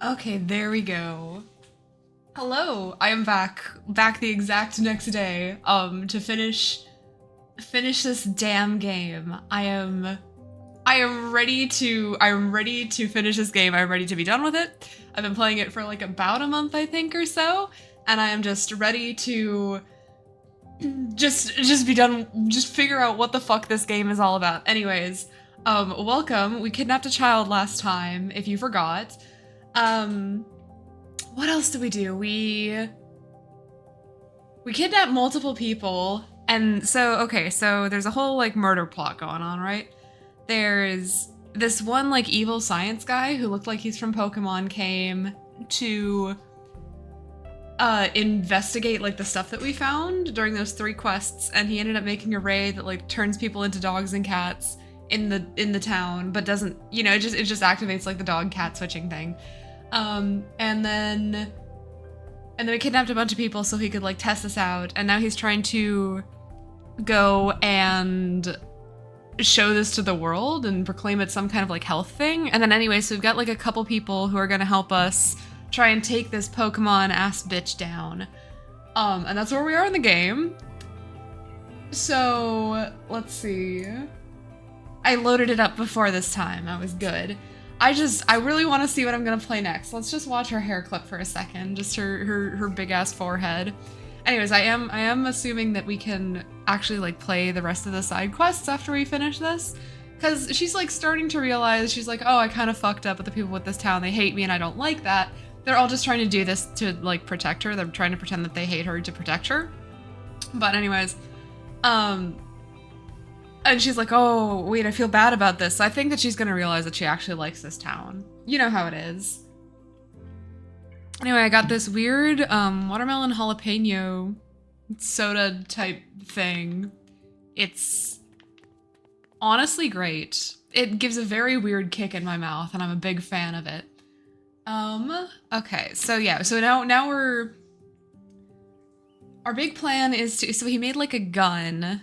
Okay, there we go. Hello, I am back the exact next day, to finish this damn game. I am ready to finish this game. I'm ready to be done with it. I've been playing it for like about a month, I think, or so, and I am just ready to just be done, just figure out what the fuck this game is all about. Anyways, welcome. We kidnapped a child last time, if you forgot. What else did we do? We kidnapped multiple people, and so there's a whole like murder plot going on, right? There's this one like evil science guy who looked like he's from Pokemon came to investigate like the stuff that we found during those 3 quests, and he ended up making a raid that like turns people into dogs and cats in the town, but doesn't, it just activates like the dog cat switching thing. And then we kidnapped a bunch of people so he could like test this out, and now he's trying to go and show this to the world and proclaim it some kind of like health thing. And then anyway, so we've got like a couple people who are gonna help us try and take this Pokemon ass bitch down. And that's where we are in the game. So let's see. I loaded it up before this time. I was good. I really want to see what I'm gonna play next. Let's just watch her hair clip for a second. Just her big ass forehead. Anyways, I am assuming that we can actually like play the rest of the side quests after we finish this, because she's like starting to realize, she's like, oh, I kind of fucked up with the people with this town. They hate me and I don't like that. They're all just trying to do this to like protect her. They're trying to pretend that they hate her to protect her. But anyways, and she's like, oh, wait, I feel bad about this. So I think that she's gonna realize that she actually likes this town. You know how it is. Anyway, I got this weird watermelon jalapeno soda type thing. It's honestly great. It gives a very weird kick in my mouth, and I'm a big fan of it. Okay, so yeah, so now our big plan is so he made like a gun,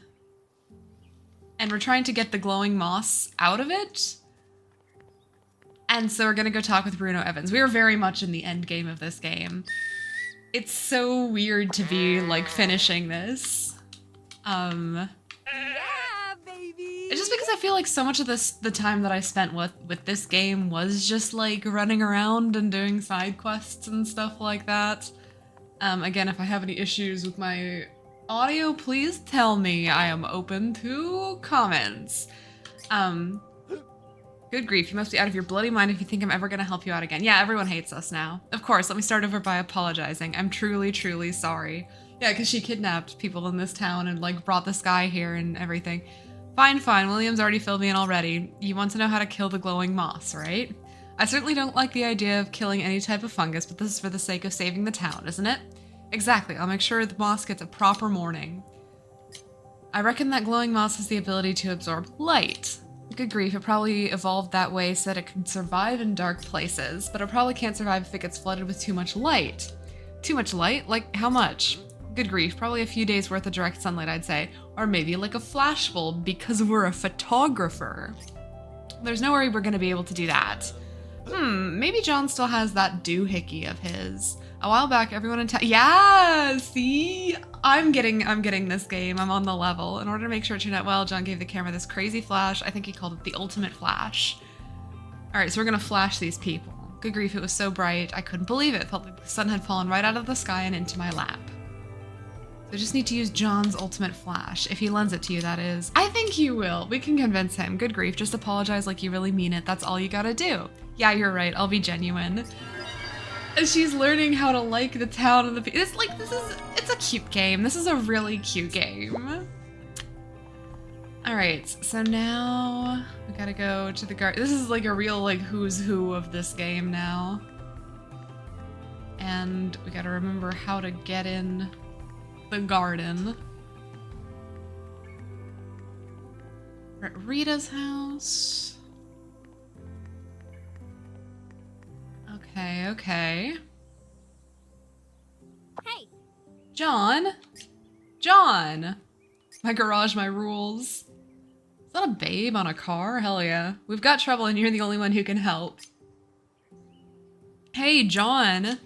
and we're trying to get the glowing moss out of it. And so we're gonna go talk with Bruno Evans. We are very much in the end game of this game. It's so weird to be like finishing this. Yeah, baby. It's just because I feel like so much of the time that I spent with this game was just like running around and doing side quests and stuff like that. Again, if I have any issues with my audio, please tell me. I am open to comments. Good grief, you must be out of your bloody mind if you think I'm ever gonna help you out again. Yeah, everyone hates us now. Of course, let me start over by apologizing. I'm truly, truly sorry. Yeah, because she kidnapped people in this town and like brought this guy here and everything. Fine, William's already filled me in already. You want to know how to kill the glowing moss, right? I certainly don't like the idea of killing any type of fungus, but this is for the sake of saving the town, isn't it? Exactly, I'll make sure the moss gets a proper morning. I reckon that glowing moss has the ability to absorb light. Good grief, it probably evolved that way so that it can survive in dark places, but it probably can't survive if it gets flooded with too much light. Too much light? Like, how much? Good grief, probably a few days worth of direct sunlight, I'd say. Or maybe like a flash bulb, because we're a photographer. There's no way we're gonna be able to do that. Maybe John still has that doohickey of his. A while back, everyone in town— yeah, see? I'm getting this game. I'm on the level. In order to make sure it turned out well, John gave the camera this crazy flash. I think he called it the ultimate flash. All right, so we're gonna flash these people. Good grief, it was so bright. I couldn't believe it. Felt like the sun had fallen right out of the sky and into my lap. So I just need to use John's ultimate flash. If he lends it to you, that is. I think you will. We can convince him. Good grief, just apologize like you really mean it. That's all you gotta do. Yeah, you're right. I'll be genuine. And she's learning how to like the town and the people. It's a cute game. This is a really cute game. All right, so now we gotta go to the garden. This is like a real like who's who of this game now. And we gotta remember how to get in the garden. We're at Rita's house. Okay. Hey. John! My garage, my rules. Is that a babe on a car? Hell yeah. We've got trouble and you're the only one who can help. Hey, John.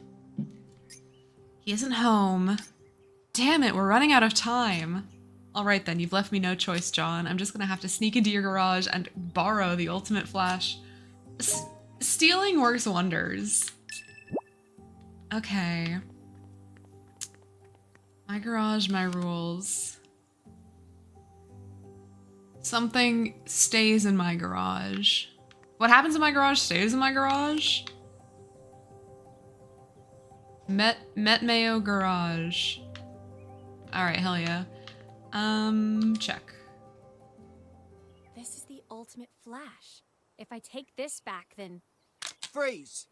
He isn't home. Damn it, we're running out of time. All right then, you've left me no choice, John. I'm just gonna have to sneak into your garage and borrow the ultimate flash. Stealing works wonders. Okay. My garage, my rules. Something stays in my garage. What happens in my garage stays in my garage? Met Mayo garage. Alright, hell yeah. Check. This is the ultimate flash. If I take this back, then... Freeze!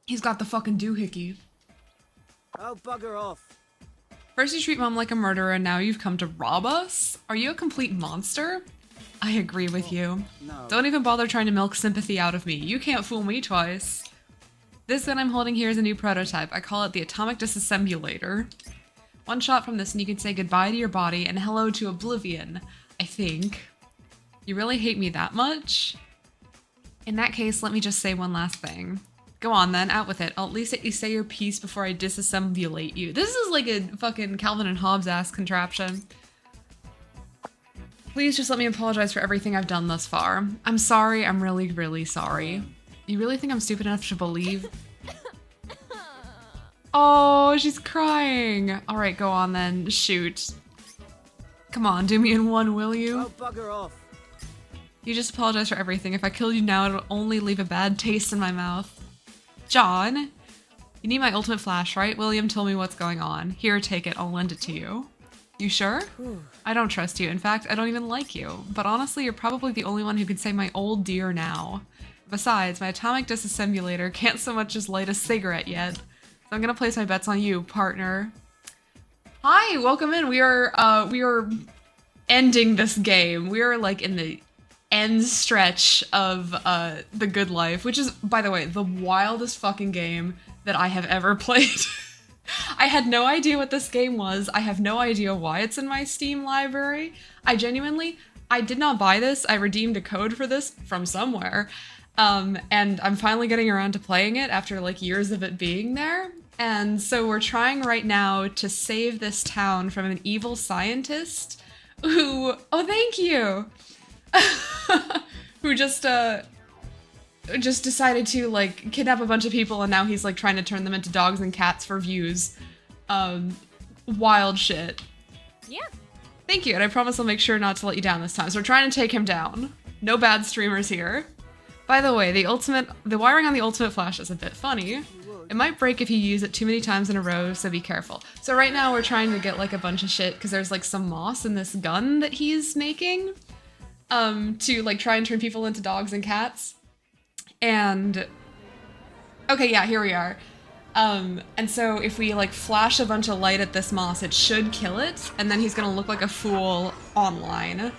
He's got the fucking doohickey. Oh, bugger off. First you treat Mom like a murderer, and now you've come to rob us? Are you a complete monster? I agree with you. No. Don't even bother trying to milk sympathy out of me. You can't fool me twice. This gun I'm holding here is a new prototype. I call it the Atomic Disassembulator. One shot from this and you can say goodbye to your body and hello to oblivion, I think. You really hate me that much? In that case, let me just say one last thing. Go on then, out with it. I'll at least let you say your piece before I disassemblate you. This is like a fucking Calvin and Hobbes ass contraption. Please just let me apologize for everything I've done thus far. I'm sorry, I'm really, really sorry. You really think I'm stupid enough to believe? Oh, she's crying. All right, go on then, shoot. Come on, do me in one, will you? Oh, bugger off. You just apologize for everything. If I killed you now, it'll only leave a bad taste in my mouth. John, you need my ultimate flash, right? William told me what's going on. Here, take it. I'll lend it to you. You sure? I don't trust you. In fact, I don't even like you. But honestly, you're probably the only one who can say my old dear now. Besides, my atomic disassembulator can't so much as light a cigarette yet. So I'm gonna place my bets on you, partner. Hi, welcome in. We are ending this game. We are like in the end stretch of The Good Life, which is, by the way, the wildest fucking game that I have ever played. I had no idea what this game was. I have no idea why it's in my Steam library. I did not buy this. I redeemed a code for this from somewhere. And I'm finally getting around to playing it after like years of it being there. And so we're trying right now to save this town from an evil scientist who, oh, thank you, who just decided to like kidnap a bunch of people and now he's like trying to turn them into dogs and cats for views. Wild shit. Yeah. Thank you, and I promise I'll make sure not to let you down this time. So we're trying to take him down. No bad streamers here. By the way, the wiring on the ultimate flash is a bit funny. It might break if you use it too many times in a row, so be careful. So right now we're trying to get like a bunch of shit because there's like some moss in this gun that he's making to like try and turn people into dogs and cats. And okay, yeah, here we are. And so if we like flash a bunch of light at this moss, it should kill it, and then he's gonna look like a fool online.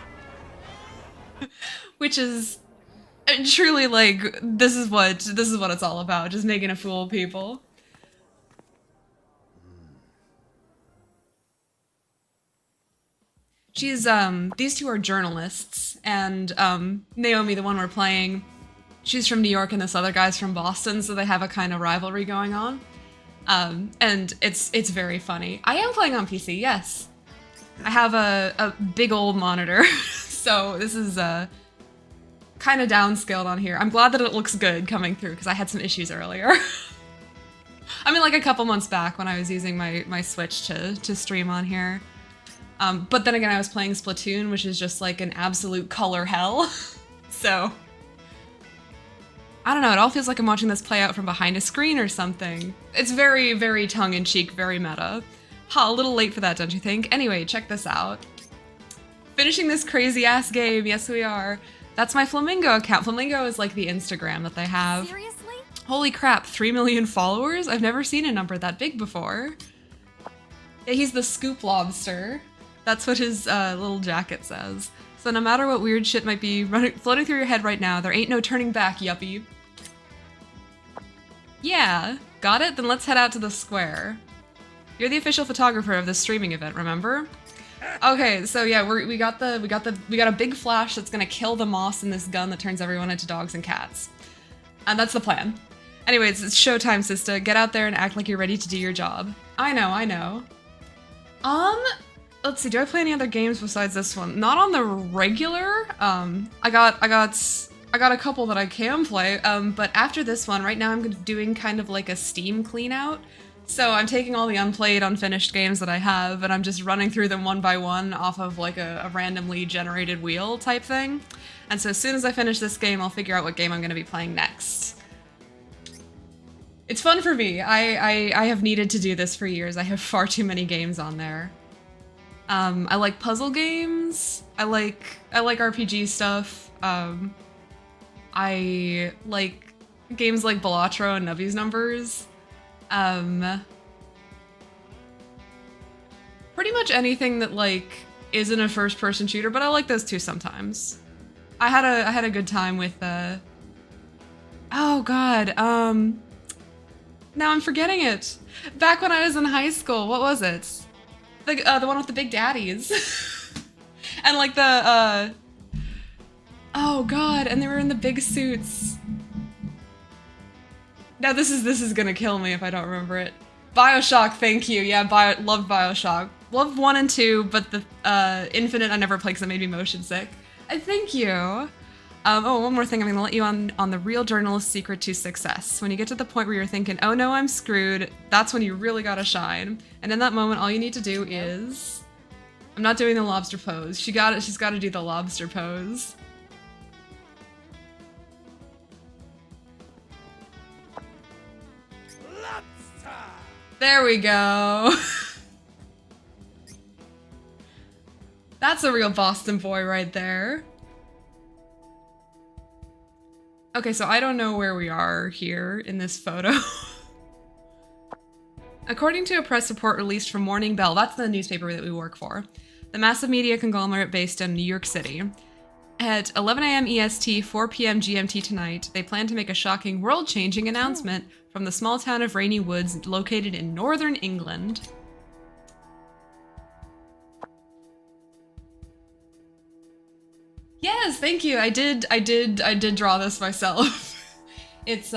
Which is truly like, this is what it's all about, just making a fool of people. She's, these two are journalists, and, Naomi, the one we're playing, she's from New York and this other guy's from Boston, so they have a kind of rivalry going on. And it's very funny. I am playing on PC, yes. I have a big old monitor, so this is, kind of downscaled on here. I'm glad that it looks good coming through, because I had some issues earlier. I mean, like a couple months back when I was using my Switch to stream on here. But then again, I was playing Splatoon, which is just like an absolute color hell. So, I don't know, it all feels like I'm watching this play out from behind a screen or something. It's very, very tongue-in-cheek, very meta. Ha, a little late for that, don't you think? Anyway, check this out. Finishing this crazy-ass game, yes we are. That's my Flamingo account. Flamingo is like the Instagram that they have. Seriously? Holy crap, 3 million followers? I've never seen a number that big before. Yeah, he's the Scoop Lobster. That's what his little jacket says. So no matter what weird shit might be floating through your head right now, there ain't no turning back, yuppie. Yeah, got it? Then let's head out to the square. You're the official photographer of this streaming event, remember? Okay, so yeah, we got a big flash that's gonna kill the moss in this gun that turns everyone into dogs and cats. And that's the plan. Anyways, it's showtime, sister. Get out there and act like you're ready to do your job. I know. Let's see, do I play any other games besides this one? Not on the regular. I got a couple that I can play, but after this one, right now I'm doing kind of like a Steam clean out. So I'm taking all the unplayed, unfinished games that I have, and I'm just running through them one by one off of like a randomly generated wheel type thing. And so as soon as I finish this game, I'll figure out what game I'm going to be playing next. It's fun for me. I have needed to do this for years. I have far too many games on there. I like puzzle games. I like RPG stuff. I like games like Balatro and Nubby's Numbers. Pretty much anything that like isn't a first-person shooter, but I like those too sometimes. I had a good time with oh god, now I'm forgetting it. Back when I was in high school, what was it? The one with the big daddies. And like the oh god, and they were in the big suits. Now this is gonna kill me if I don't remember it. BioShock, thank you. Yeah, loved BioShock. Loved 1 and 2, but the Infinite I never played because it made me motion sick. Thank you. Oh, one more thing. I'm gonna let you on the real journalist's secret to success. When you get to the point where you're thinking, oh no, I'm screwed, that's when you really gotta shine. And in that moment, all you need to do is... I'm not doing the lobster pose. She's gotta do the lobster pose. There we go. That's a real Boston boy right there. Okay, so I don't know where we are here in this photo. According to a press report released from Morning Bell, that's the newspaper that we work for, the massive media conglomerate based in New York City, at 11 a.m. EST, 4 p.m. GMT tonight, they plan to make a shocking world-changing announcement from the small town of Rainy Woods located in northern England. Yes, thank you. I did draw this myself. It's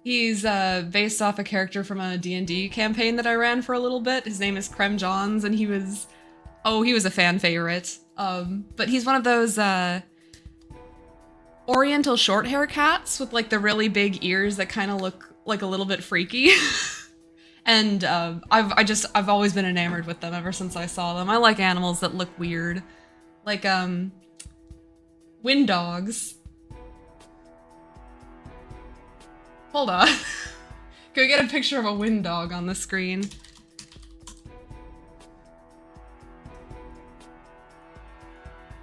he's based off a character from a D&D campaign that I ran for a little bit. His name is Krem Johns, and he was a fan favorite. But he's one of those oriental short hair cats with like the really big ears that kind of look like a little bit freaky. And I've always been enamored with them ever since I saw them. I like animals that look weird. Like wind dogs. Hold on. Go get a picture of a wind dog on the screen.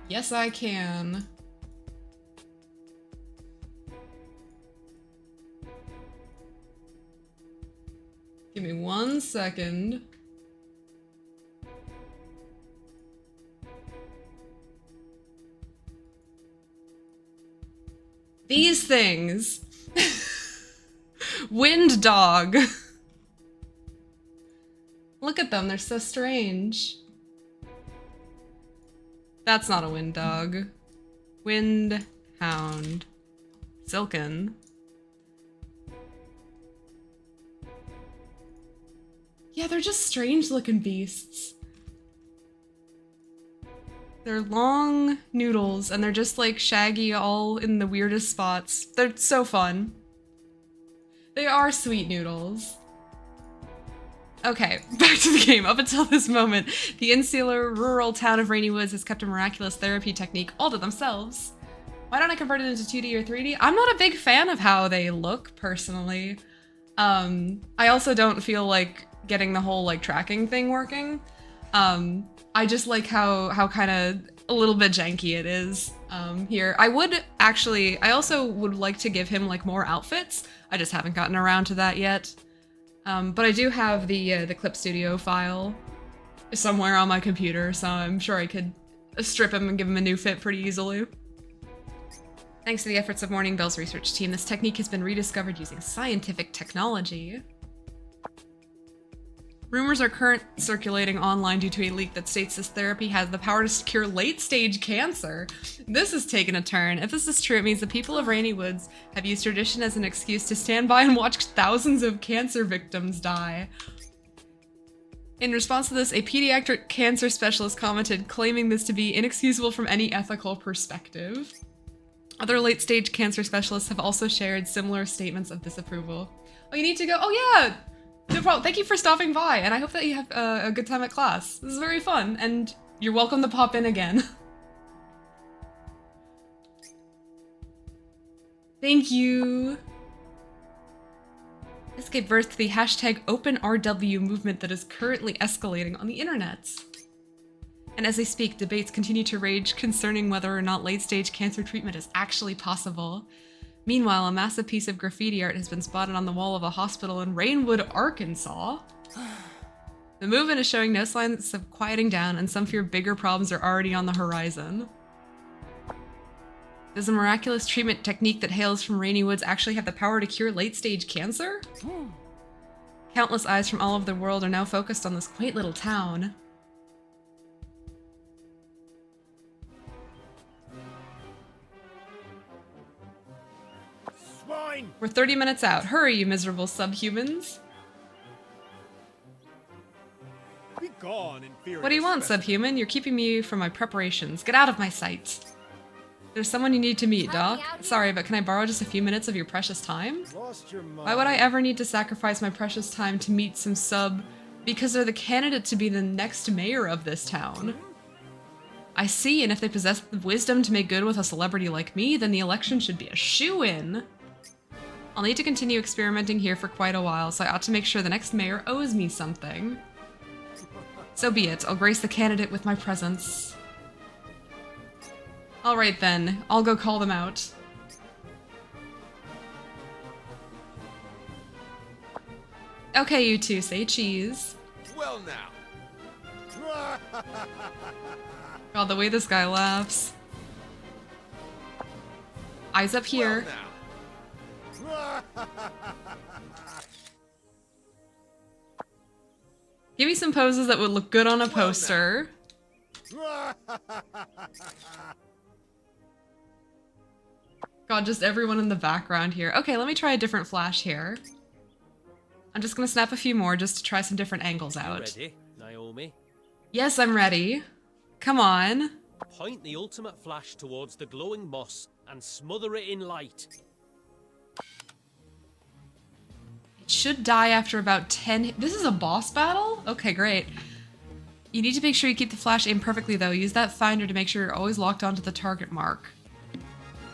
Yes, I can. Give me 1 second. These things. Wind dog. Look at them, they're so strange. That's not a wind dog. Wind hound. Silken. Yeah, they're just strange looking beasts. They're long noodles and they're just like shaggy all in the weirdest spots. They're so fun. They are sweet noodles. Okay, back to the game. Up until this moment, the insular rural town of Rainy Woods has kept a miraculous therapy technique all to themselves. Why don't I convert it into 2D or 3D? I'm not a big fan of how they look, personally. I also don't feel like getting the whole like tracking thing working. I just like how kind of a little bit janky it is here. I also would like to give him like more outfits. I just haven't gotten around to that yet. But I do have the Clip Studio file somewhere on my computer, so I'm sure I could strip him and give him a new fit pretty easily. Thanks to the efforts of Morning Bell's research team, this technique has been rediscovered using scientific technology. Rumors are currently circulating online due to a leak that states this therapy has the power to cure late-stage cancer. This has taken a turn. If this is true, it means the people of Rainy Woods have used tradition as an excuse to stand by and watch thousands of cancer victims die. In response to this, a pediatric cancer specialist commented, claiming this to be inexcusable from any ethical perspective. Other late-stage cancer specialists have also shared similar statements of disapproval. Oh, you need to go? Oh, yeah! No problem. Thank you for stopping by, and I hope that you have a good time at class. This is very fun, and you're welcome to pop in again. Thank you. This gave birth to the hashtag OpenRW movement that is currently escalating on the internet. And as I speak, debates continue to rage concerning whether or not late-stage cancer treatment is actually possible. Meanwhile, a massive piece of graffiti art has been spotted on the wall of a hospital in Rainwood, Arkansas. The movement is showing no signs of quieting down, and some fear bigger problems are already on the horizon. Does a miraculous treatment technique that hails from Rainy Woods actually have the power to cure late-stage cancer? Countless eyes from all over the world are now focused on this quaint little town. Swine! We're 30 minutes out. Hurry, you miserable subhumans. Be gone, inferior. What do you want, subhuman? You're keeping me from my preparations. Get out of my sight. There's someone you need to meet, Doc. Sorry, but can I borrow just a few minutes of your precious time? Lost your mind. Why would I ever need to sacrifice my precious time to meet some sub? Because they're the candidate to be the next mayor of this town. I see, and if they possess the wisdom to make good with a celebrity like me, then the election should be a shoo-in. I'll need to continue experimenting here for quite a while, so I ought to make sure the next mayor owes me something. So be it. I'll grace the candidate with my presence. Alright then, I'll go call them out. Okay, you two, say cheese. Well now. God, the way this guy laughs. Eyes up here. Well now. Give me some poses that would look good on a poster. God, just everyone in the background here. Okay, let me try a different flash here. I'm just gonna snap a few more just to try some different angles out. Ready, Naomi? Yes, I'm ready. Come on. Point the ultimate flash towards the glowing moss and smother it in light. It should die after about 10. This is a boss battle? Okay, great. You need to make sure you keep the flash aimed perfectly though. Use that finder to make sure you're always locked onto the target mark.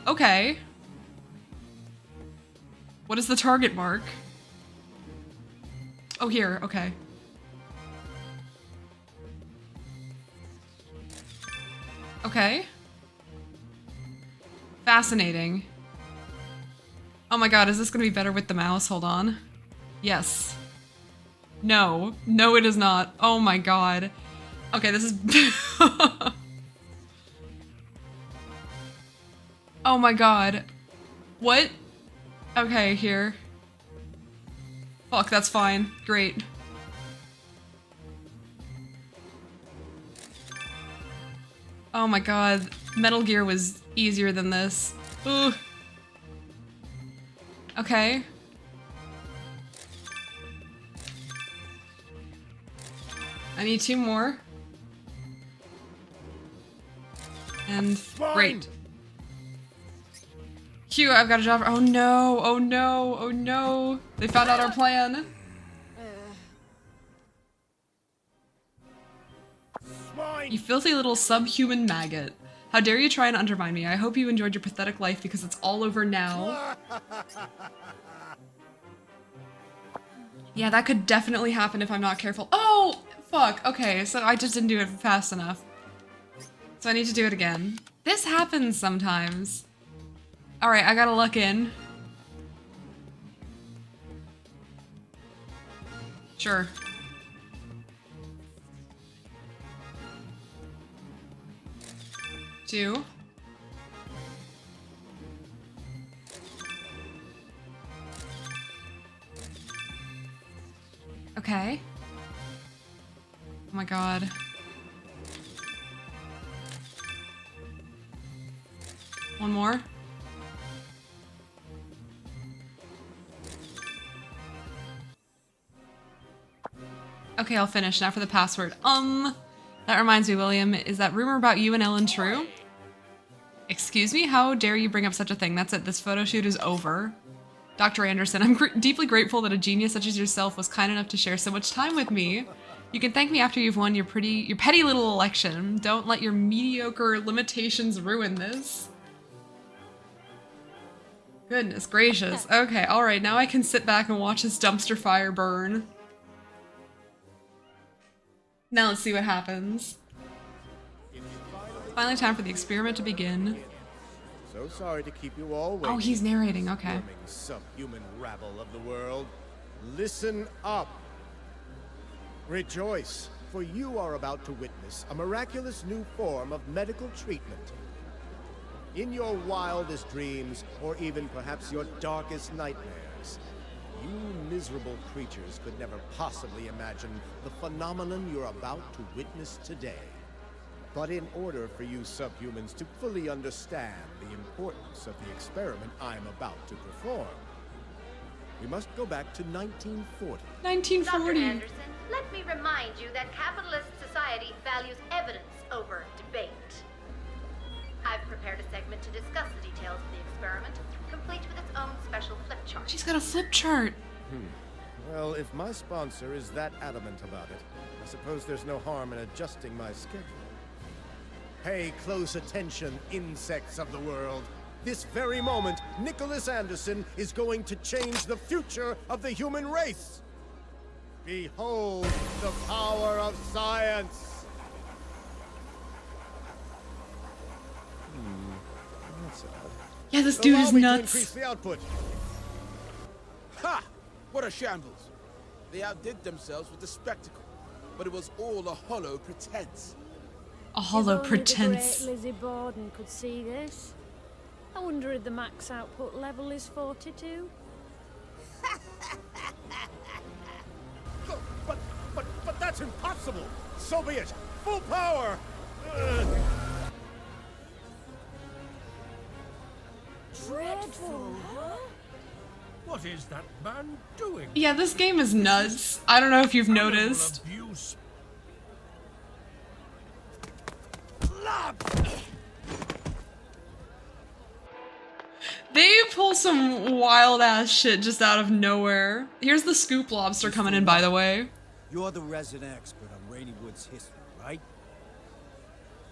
Okay. What is the target mark? Oh, here. Okay. Okay. Fascinating. Oh my god, is this gonna be better with the mouse? Hold on. Yes. No. No, it is not. Oh my god. Okay, this is... Oh my god. What? Okay, here. Fuck, that's fine. Great. Oh my god. Metal Gear was easier than this. Ugh. Okay. I need 2 more. And great. Q, I've got a job. Oh no, oh no, oh no. They found out our plan. You filthy little subhuman maggot. How dare you try and undermine me? I hope you enjoyed your pathetic life because it's all over now. Yeah, that could definitely happen if I'm not careful. Oh, fuck. Okay, so I just didn't do it fast enough. So I need to do it again. This happens sometimes. Alright, I gotta luck in. Sure. Two. Okay. Oh my god. One more. Okay, I'll finish. Now for the password. That reminds me, William, is that rumor about you and Ellen true? Excuse me? How dare you bring up such a thing? That's it. This photo shoot is over. Dr. Anderson, I'm deeply grateful that a genius such as yourself was kind enough to share so much time with me. You can thank me after you've won your petty little election. Don't let your mediocre limitations ruin this. Goodness gracious. Okay, alright, now I can sit back and watch this dumpster fire burn. Now let's see what happens. Finally time for the experiment to begin. So sorry to keep you all waiting. Oh, he's narrating, okay. Subhuman rabble of the world. Listen up. Rejoice, for you are about to witness a miraculous new form of medical treatment. In your wildest dreams, or even perhaps your darkest nightmares, you miserable creatures could never possibly imagine the phenomenon you're about to witness today. But in order for you subhumans to fully understand the importance of the experiment I'm about to perform, we must go back to 1940. 1940. Dr. Anderson, let me remind you that capitalist society values evidence over debate. I've prepared a segment to discuss the details of the experiment, complete with its own special flip chart. She's got a flip chart. Well, if my sponsor is that adamant about it, I suppose there's no harm in adjusting my schedule. Pay close attention, insects of the world. This very moment, Nicholas Anderson is going to change the future of the human race. Behold the power of science. That's odd. Yeah, this dude Allow is me to nuts. increase the output. Ha! What a shambles. They outdid themselves with the spectacle, but it was all a hollow pretense. A hollow If pretense. only the great Lizzie Borden could see this. I wonder if the max output level is 42. But that's impossible. So be it. Full power. Dreadful, huh? What is that man doing? Yeah, this game is nuts. I don't know if you've Animal noticed. abuse. They pull some wild ass shit just out of nowhere. Here's the scoop lobster coming in, by the way. You're the resident expert on Rainy Woods history, right?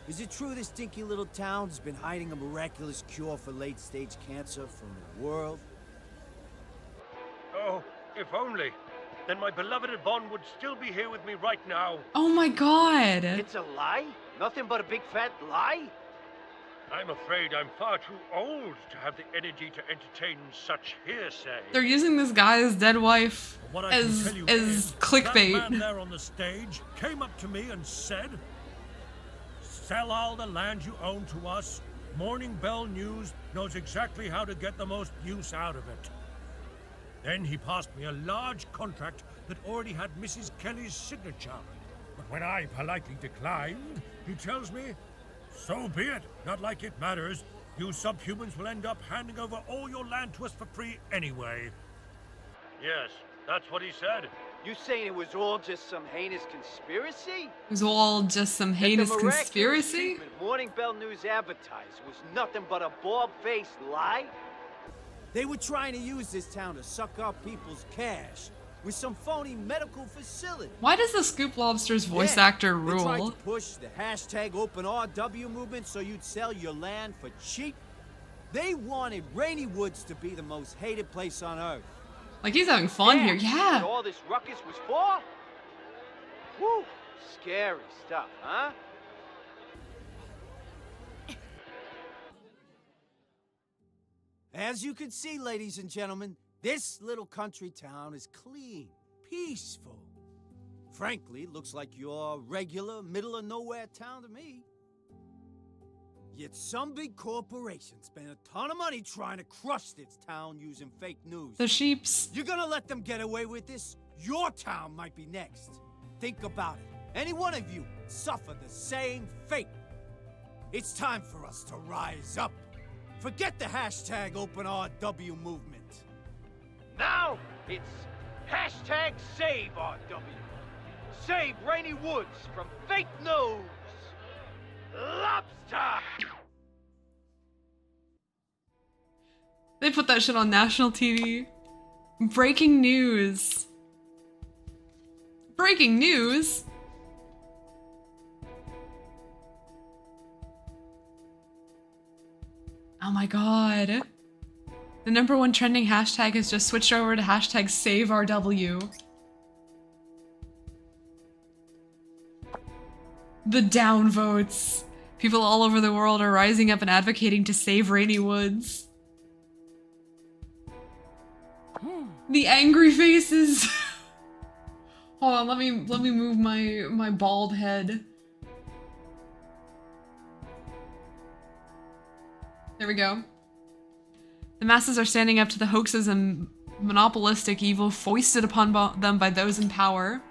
Is it true this dinky little town has been hiding a miraculous cure for late-stage cancer from the world? Oh, if only. Then my beloved Yvonne would still be here with me right now. Oh my god. It's a lie? Nothing but a big fat lie? I'm afraid I'm far too old to have the energy to entertain such hearsay. They're using this guy's dead wife What I can as tell you is, that clickbait. man there on the stage came up to me and said, "Sell all the land you own to us. Morning Bell News knows exactly how to get the most use out of it." Then he passed me a large contract that already had Mrs. Kelly's signature. But when I politely declined, he tells me, "So be it, not like it matters. You subhumans will end up handing over all your land to us for free anyway." Yes, that's what he said. You saying it was all just some heinous conspiracy? It was all just some heinous conspiracy. Morning Bell News advertised was nothing but a bald-faced lie? They were trying to use this town to suck up people's cash with some phony medical facility. Why does the Scoop Lobster's voice Yeah, actor They tried rule? to push the hashtag OpenRW movement so you'd sell your land for cheap. They wanted Rainy Woods to be the most hated place on earth. Like, he's having fun here. What Yeah. all this ruckus was for? Whew, scary stuff, huh? As you can see, ladies and gentlemen, this little country town is clean, peaceful. Frankly, looks like your regular, middle-of-nowhere town to me. Yet some big corporation spent a ton of money trying to crush this town using fake news. The sheeps. You're gonna let them get away with this? Your town might be next. Think about it. Any one of you suffer the same fate. It's time for us to rise up. Forget the hashtag OpenRW movement. Now it's hashtag Save RW. Save Rainy Woods from fake news. Lobster! They put that shit on national TV. Breaking news. Breaking news? Oh my god. The #1 trending hashtag has just switched over to hashtag SaveRW. The downvotes. People all over the world are rising up and advocating to save Rainy Woods. The angry faces. Hold on, let me move my bald head. There we go. The masses are standing up to the hoaxes and monopolistic evil foisted upon them by those in power.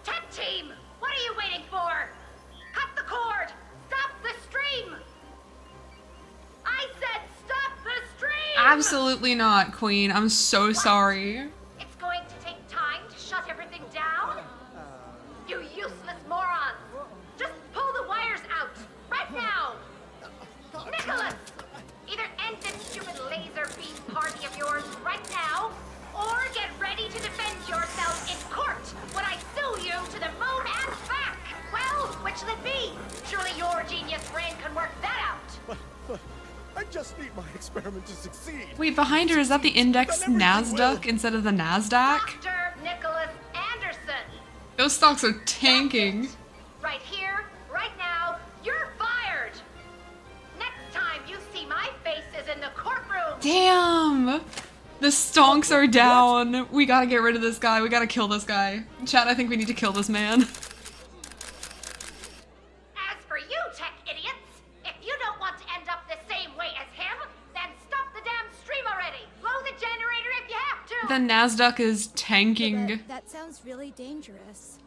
Tech team, what are you waiting for? Cut the cord! Stop the stream! I said stop the stream! Absolutely not, Queen. I'm so sorry. It's going to take time to shut everything down? You useless morons! Just pull the wires out! Right now! Nicholas! Either end this stupid laser beam party of yours right now, or get ready to defend yourself in court when I sue you to the moon and back! Well, which will it be? Surely your genius brain can work that out! But I just need my experiment to succeed. Wait, behind her, is that the index NASDAQ instead of the NASDAQ? Dr. Nicholas Anderson! Those stocks are tanking. Right here, right now, you're fired! Next time you see my face is in the courtroom! Damn! The stonks are down. We gotta get rid of this guy. We gotta kill this guy. Chat, I think we need to kill this man. As for you, tech idiots, if you don't want to end up the same way as him, then stop the damn stream already! Blow the generator if you have to! The NASDAQ is tanking. That sounds really dangerous.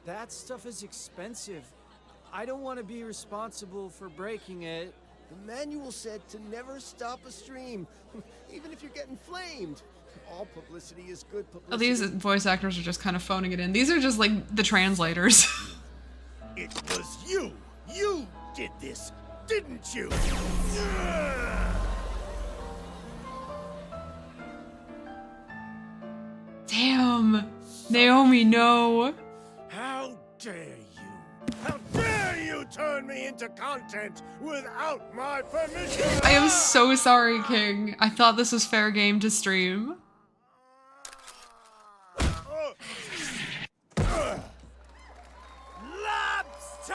That stuff is expensive. I don't want to be responsible for breaking it. The manual said to never stop a stream, even if you're getting flamed. All publicity is good publicity. Oh, these voice actors are just kind of phoning it in. These are just like the translators. It was you! You did this, didn't you? Damn. Naomi, no. How dare you? How dare you turn me into content without my permission? I am so sorry, King. I thought this was fair game to stream. Lobster!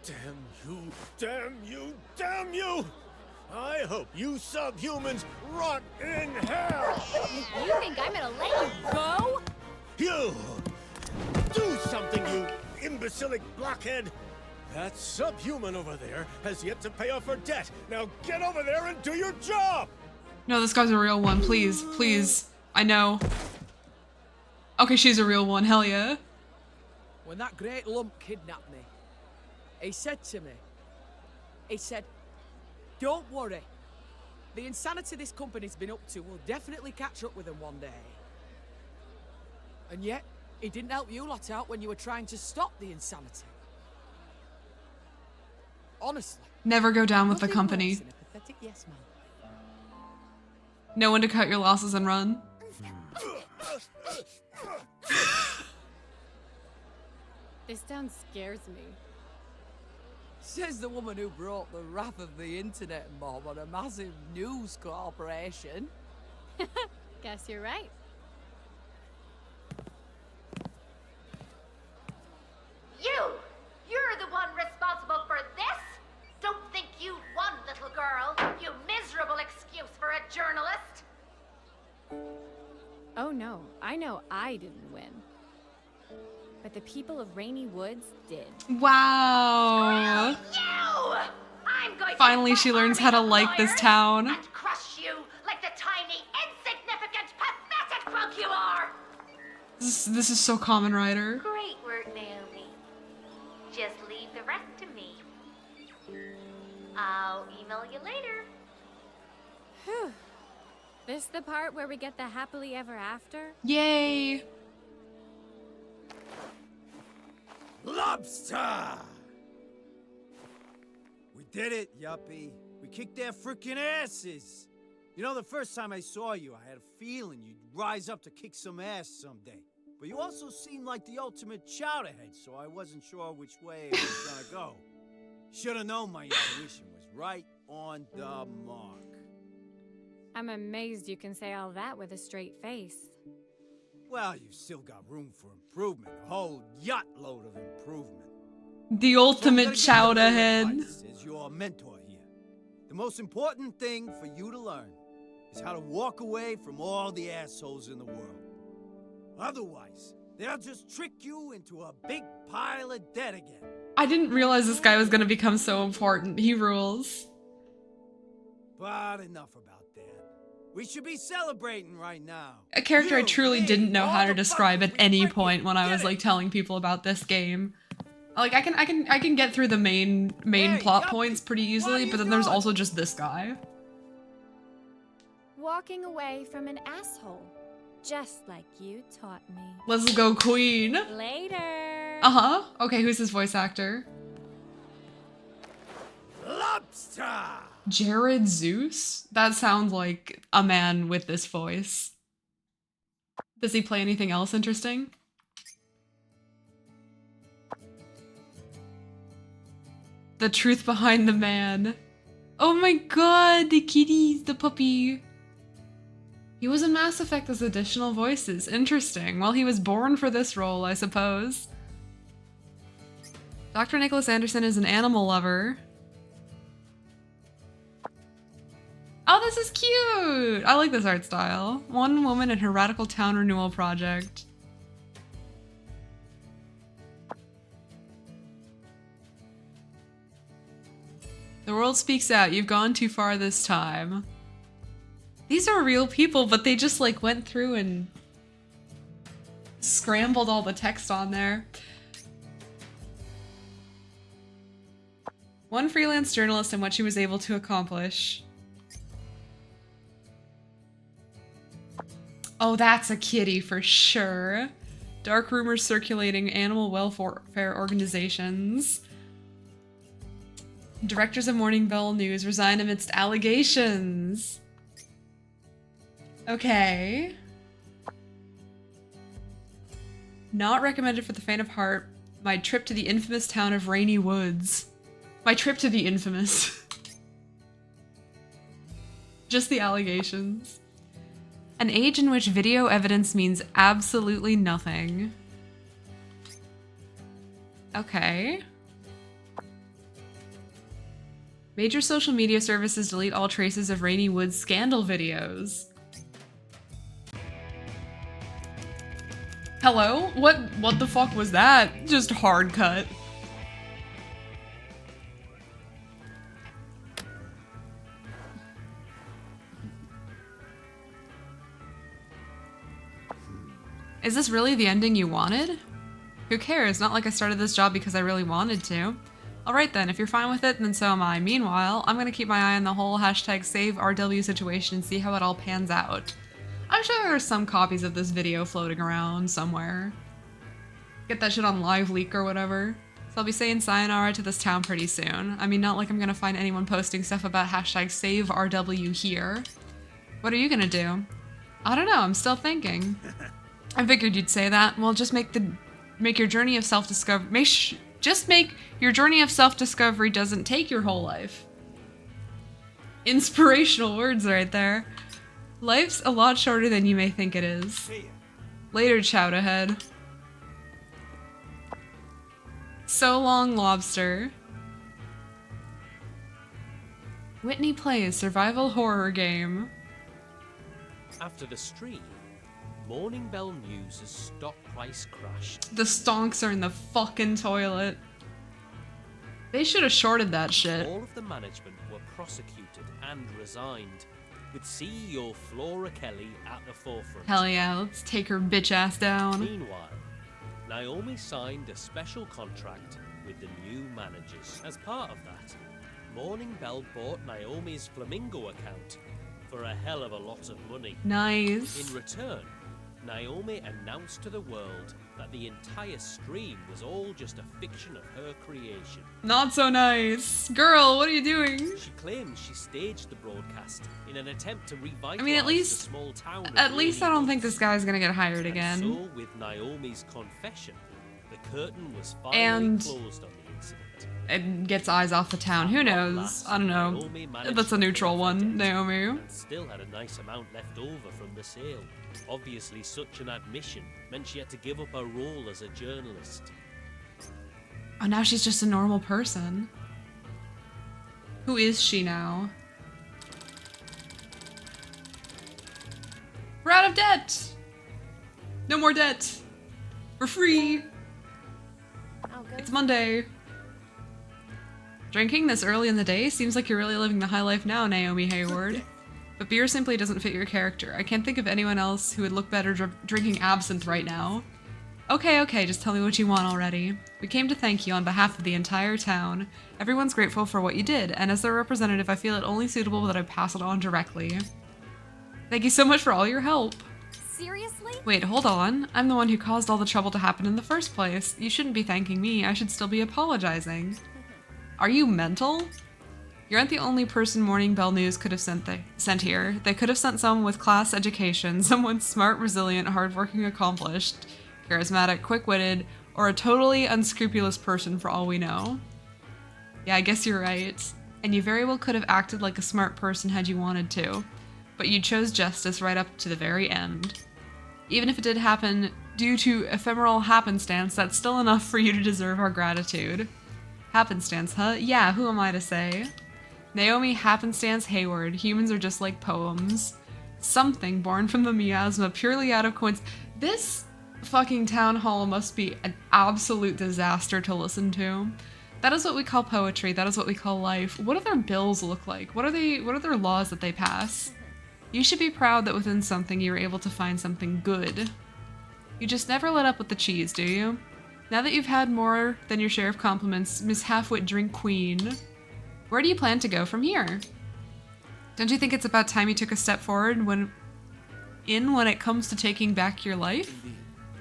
Damn you, damn you, damn you! I hope you subhumans rot in hell! You think I'm gonna let you go? You! Do something, you imbecilic blockhead! That subhuman over there has yet to pay off her debt. Now get over there and do your job! No, this guy's a real one. Please, please. I know. Okay, she's a real one. Hell yeah. When that great lump kidnapped me, he said to me, he said, "Don't worry. The insanity this company's been up to will definitely catch up with them one day." And yet, he didn't help you lot out when you were trying to stop the insanity. Honestly. Never go down with the nothing company. worse than a pathetic yes man. Know when to cut your losses and run. This town scares me. Says the woman who brought the wrath of the internet mob on a massive news corporation. Guess you're right. You're the one responsible for this? Don't think you won, little girl. You miserable excuse for a journalist. Oh no, I know I didn't win. but the people of Rainy Woods did. Wow. You! I'm going Finally, to she learns how to like this town. and crush you like the tiny, insignificant, pathetic bug you are! This is so Kamen Rider. Great work, Naomi. Just leave the rest to me. I'll email you later. Whew. This the part where we get the happily ever after? Yay! Lobster! We did it, Yuppie. We kicked their freaking asses. You know, the first time I saw you, I had a feeling you'd rise up to kick some ass someday. But you also seemed like the ultimate chowderhead, so I wasn't sure which way it was gonna go. Should have known my intuition was right on the mark. I'm amazed you can say all that with a straight face. Well, you've still got room for improvement. A whole yacht load of improvement. The ultimate chowderhead. As your mentor here, the most important thing for you to learn is how to walk away from all the assholes in the world. Otherwise, they'll just trick you into a big pile of debt again. I didn't realize this guy was gonna become so important. He rules. But enough about that. We should be celebrating right now. A character I truly didn't know how to describe at any point when I was like telling people about this game. Like I can get through the main plot points pretty easily, but then there's also just this guy. Walking away from an asshole, just like you taught me. Let's go, Queen. Later. Uh-huh. Okay, who's his voice actor? Lobster! Jared Zeus? That sounds like a man with this voice. Does he play anything else interesting? The truth behind the man. Oh my god, the kitties, the puppy. He was in Mass Effect as additional voices. Interesting. Well, he was born for this role, I suppose. Dr. Nicholas Anderson is an animal lover. Oh, this is cute! I like this art style. One woman and her radical town renewal project. The world speaks out. You've gone too far this time. These are real people, but they just like went through and scrambled all the text on there. One freelance journalist and what she was able to accomplish. Oh, that's a kitty for sure. Dark rumors circulating animal welfare organizations. Directors of Morning Bell News resign amidst allegations. Okay. Not recommended for the faint of heart. My trip to the infamous town of Rainy Woods. My trip to the infamous. Just the allegations. An age in which video evidence means absolutely nothing. Okay. Major social media services delete all traces of Rainy Woods scandal videos. Hello? What the fuck was that? Just hard cut. Is this really the ending you wanted? Who cares? Not like I started this job because I really wanted to. Alright then, if you're fine with it, then so am I. Meanwhile, I'm gonna keep my eye on the whole #SaveRW situation and see how it all pans out. I'm sure there are some copies of this video floating around somewhere. Get that shit on LiveLeak or whatever. So I'll be saying sayonara to this town pretty soon. I mean, not like I'm gonna find anyone posting stuff about #SaveRW here. What are you gonna do? I don't know, I'm still thinking. I figured you'd say that. Well, just make your journey of self-discovery. Just make your journey of self-discovery doesn't take your whole life. Inspirational words right there. Life's a lot shorter than you may think it is. Later, Chowderhead. So long, Lobster. Whitney plays survival horror game. After the stream, Morning Bell News has stopped price crashed. The stonks are in the fucking toilet. They should have shorted that shit. All of the management were prosecuted and resigned, with CEO Flora Kelly at the forefront. Hell yeah, let's take her bitch ass down. Meanwhile, Naomi signed a special contract with the new managers. As part of that, Morning Bell bought Naomi's Flamingo account for a hell of a lot of money. Nice. In return, Naomi announced to the world that the entire stream was all just a fiction of her creation. Not so nice. Girl, what are you doing? She claims she staged the broadcast in an attempt to revitalize I mean, at least, the small town of at least I Rainy don't think Woods. this guy's gonna get hired again. And so, with Naomi's confession, the curtain was finally And closed on the incident. it gets eyes off the town. Who knows? I don't know. Naomi managed That's a to neutral pay one, her debt Naomi. and still had a nice amount left over from the sale. Obviously, such an admission meant she had to give up her role as a journalist. Oh, now she's just a normal person. Who is she now? We're out of debt! No more debt! We're free! It's Monday. Drinking this early in the day? Seems like you're really living the high life now, Naomi Hayward. But beer simply doesn't fit your character. I can't think of anyone else who would look better drinking absinthe right now. Okay, just tell me what you want already. We came to thank you on behalf of the entire town. Everyone's grateful for what you did, and as their representative, I feel it only suitable that I pass it on directly. Thank you so much for all your help. Seriously? Wait, hold on. I'm the one who caused all the trouble to happen in the first place. You shouldn't be thanking me. I should still be apologizing. Are you mental? You aren't the only person Morning Bell News could have sent here. They could have sent someone with class education, someone smart, resilient, hardworking, accomplished, charismatic, quick-witted, or a totally unscrupulous person for all we know. Yeah, I guess you're right. And you very well could have acted like a smart person had you wanted to. But you chose justice right up to the very end. Even if it did happen due to ephemeral happenstance, that's still enough for you to deserve our gratitude. Happenstance, huh? Yeah, who am I to say? Naomi Happenstance Hayward. Humans are just like poems. Something born from the miasma purely out of coincidence. This fucking town hall must be an absolute disaster to listen to. That is what we call poetry. That is what we call life. What do their bills look like? What are their laws that they pass? You should be proud that within something you were able to find something good. You just never let up with the cheese, do you? Now that you've had more than your share of compliments, Miss Halfwit Drink Queen, where do you plan to go from here? Don't you think it's about time you took a step forward when it comes to taking back your life?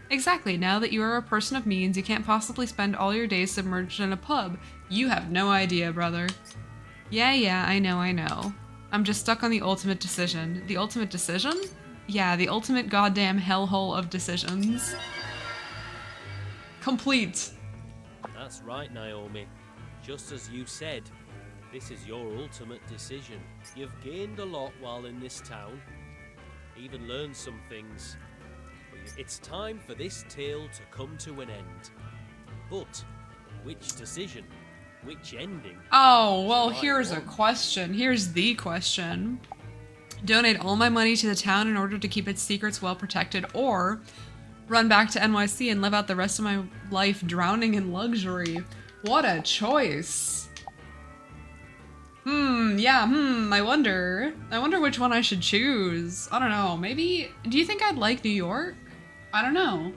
Exactly, now that you are a person of means, you can't possibly spend all your days submerged in a pub. You have no idea, brother. Yeah, I know. I'm just stuck on the ultimate decision. The ultimate decision? Yeah, the ultimate goddamn hellhole of decisions. Complete. That's right, Naomi. Just as you said, this is your ultimate decision. You've gained a lot while in this town, even learned some things. But it's time for this tale to come to an end. But which decision? Which ending? Oh, well, here's a question. Here's the question. Donate all my money to the town in order to keep its secrets well protected, or run back to NYC and live out the rest of my life drowning in luxury. What a choice. I wonder which one I should choose. I don't know, maybe, do you think I'd like New York? I don't know.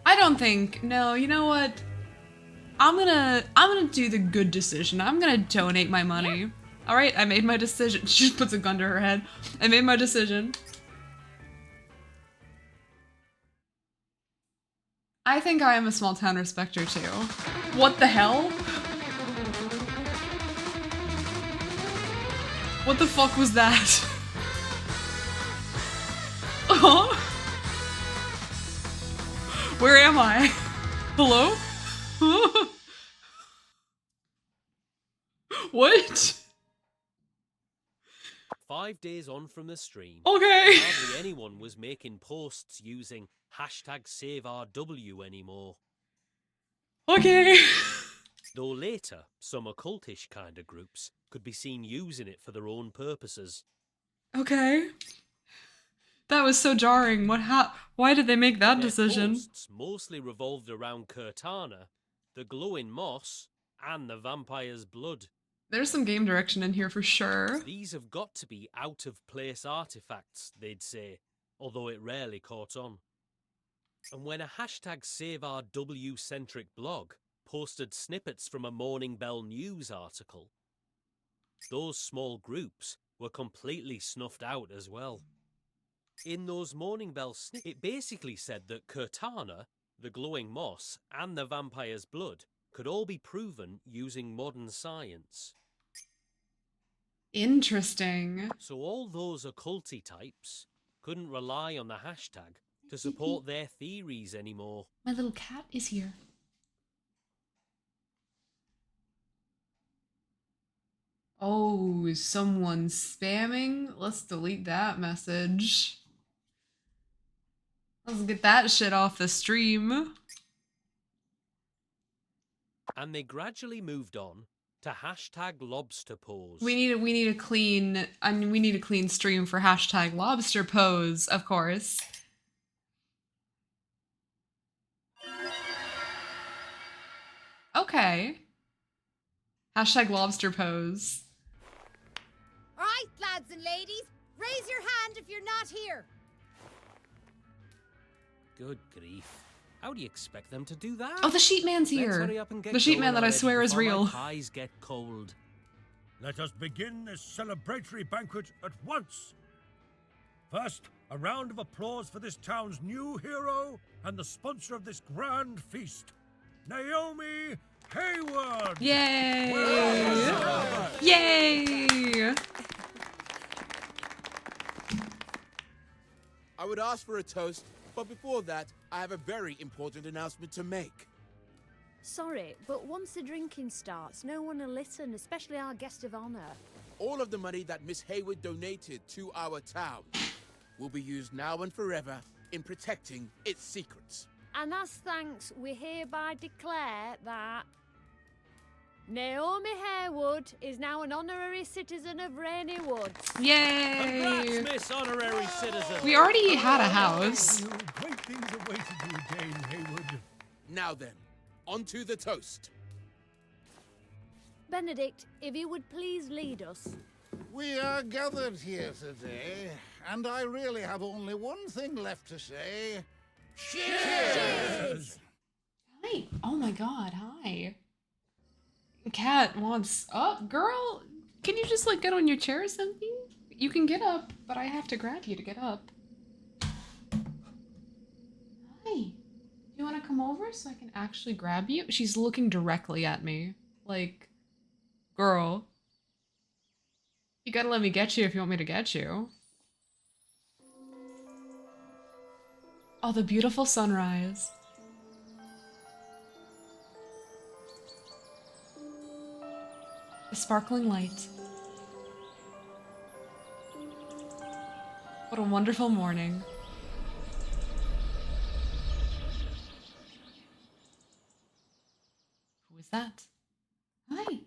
I don't think, no, you know what? I'm gonna do the good decision. I'm gonna donate my money. Yeah. All right, I made my decision. She just puts a gun to her head. I made my decision. I think I am a small town respecter too. What the hell? What the fuck was that? Oh? Where am I? Hello? What? 5 days on from the stream, okay, hardly anyone was making posts using #SaveRW anymore. Okay. Though later, some occultish kind of groups could be seen using it for their own purposes. Okay. That was so jarring. Why did they make that Their decision? posts mostly revolved around Cortana, the glowing moss, and the vampire's blood. There's some game direction in here for sure. These have got to be out-of-place artifacts, they'd say, although it rarely caught on. And when a hashtag SaveRW-centric blog posted snippets from a Morning Bell News article, those small groups were completely snuffed out as well. In those Morning Bell snippets, it basically said that Cortana, the glowing moss, and the vampire's blood could all be proven using modern science. Interesting. So all those occulty types couldn't rely on the hashtag to support their theories anymore. My little cat is here. Oh, is someone spamming? Let's delete that message. Let's get that shit off the stream. And they gradually moved on to hashtag lobster pose. We need a clean stream for hashtag lobster pose, of course. Okay. Hashtag lobster pose. All right, lads and ladies, raise your hand if you're not here. Good grief. How do you expect them to do that? Oh, the sheep man's Let's here. hurry up and get The sheep going man that I already swear is before my real. pies get cold. Let us begin this celebratory banquet at once. First, a round of applause for this town's new hero and the sponsor of this grand feast, Naomi Hayward! Yay! Well, Yay! I would ask for a toast, but before that, I have a very important announcement to make. Sorry, but once the drinking starts, no one will listen, especially our guest of honor. All of the money that Miss Hayward donated to our town will be used now and forever in protecting its secrets. And as thanks, we hereby declare that Naomi Harewood is now an honorary citizen of Rainy Woods. Yay! Congrats, Miss Honorary Citizen! We already had a house. great things awaited you, Dame Hayward. Now then, on to the toast. Benedict, if you would please lead us. We are gathered here today, and I really have only one thing left to say. Cheers! Hi. Oh my god, hi. Cat wants up. Girl, can you just like get on your chair or something? You can get up, but I have to grab you to get up. Hi. Do you want to come over so I can actually grab you? She's looking directly at me. Like, girl. You gotta let me get you if you want me to get you. Oh, the beautiful sunrise. The sparkling light. What a wonderful morning. Who is that? Hi.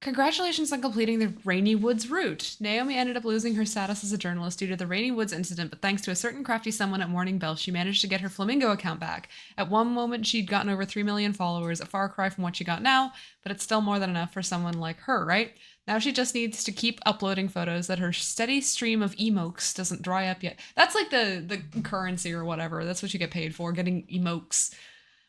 Congratulations on completing the Rainy Woods route. Naomi ended up losing her status as a journalist due to the Rainy Woods incident, but thanks to a certain crafty someone at Morning Bell, she managed to get her Flamingo account back. At one moment, she'd gotten over 3 million followers, a far cry from what she got now, but it's still more than enough for someone like her, right? Now she just needs to keep uploading photos that her steady stream of emokes doesn't dry up yet. That's like the currency or whatever. That's what you get paid for, getting emokes.